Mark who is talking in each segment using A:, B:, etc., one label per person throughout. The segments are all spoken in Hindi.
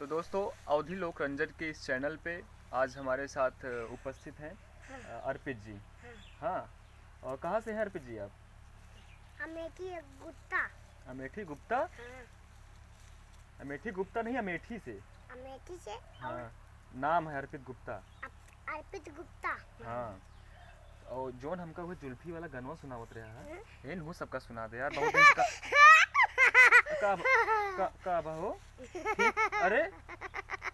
A: तो दोस्तों अवधि लोक रंजन के इस चैनल पे आज हमारे साथ उपस्थित हैं अर्पित जी। हाँ, और कहाँ से हैं अर्पित जी आप?
B: अमेठी गुप्ता।
A: अमेठी गुप्ता?
B: हाँ।
A: अमेठी गुप्ता नहीं, अमेठी से।
B: अमेठी से।
A: हाँ, नाम है अर्पित गुप्ता।
B: अर्पित गुप्ता।
A: हाँ, और जोन हमका वो जुल्फी वाला गनवा सुनावत रहा है, एन हो सबका सुना दे यार, बहुत दिन से का हो ठीक? अरे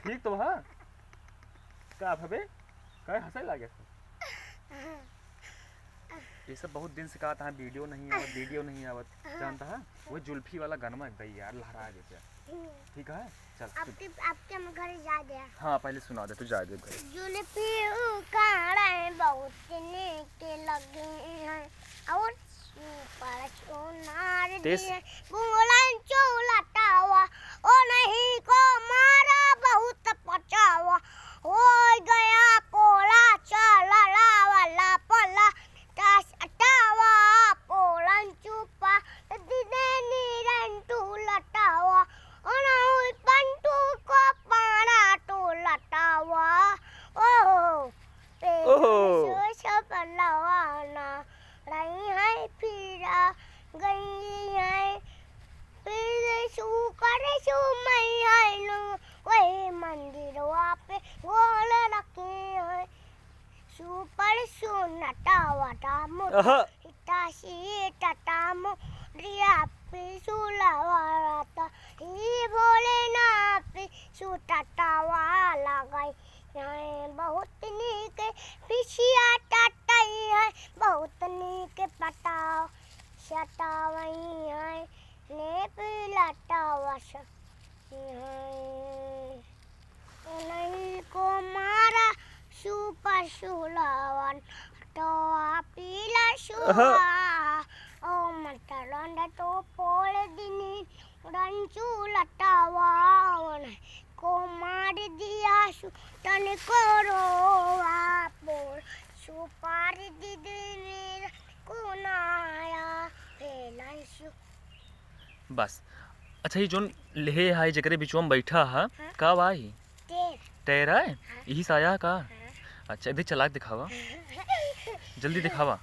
A: ठीक तो हाँ का भबे का हंसे लागे ये सब बहुत दिन से कहा था वीडियो नहीं आवत जानता है वो जुल्फी वाला गनमा गई यार लहरा गए क्या। ठीक है चल
B: आपके हम घर जा दे।
A: हाँ पहले सुना दे, तू जा दे घर।
B: जुल्फी उखाड़े बहुत के लगे हैं और पर सोनार दिए गुंगलन चोलटावा ओ नहीं को मारा बहुत पचावा हो गया पोला चला वाला पला तास अटावा पोलन चुपा दिने नीरन टूलटावा ओ ना हुई पंटू को पारा टूलटावा ओ पे छपलावाना रही है फिरा गई है फिर शू करे शू मैया वही मंदिर पे गोल रखे है शू पर शू नटावा टामो इताशी टटामो रिया पे शू लवाता ही बोले ना पे शू टटावा लगाई यहाँ बहुत नीक पिछिया टटाई है बहुत नीक पटाव शटावई है ने पिलटावा नहीं को मारा सुपर सुलावन तो पीला सुहा ओ मतरंड तो पोल दिनी रंचू लटावा को मार दिया सु तन को रोवा पोल सुपार दीदी को नाया फेलाई सु
A: बस। अच्छा ये जोन लेहे हाय जकरे बिचवा में बैठा हा कब आई तेरा है यही साया का। अच्छा इधर चला के दिखावा जल्दी दिखावा।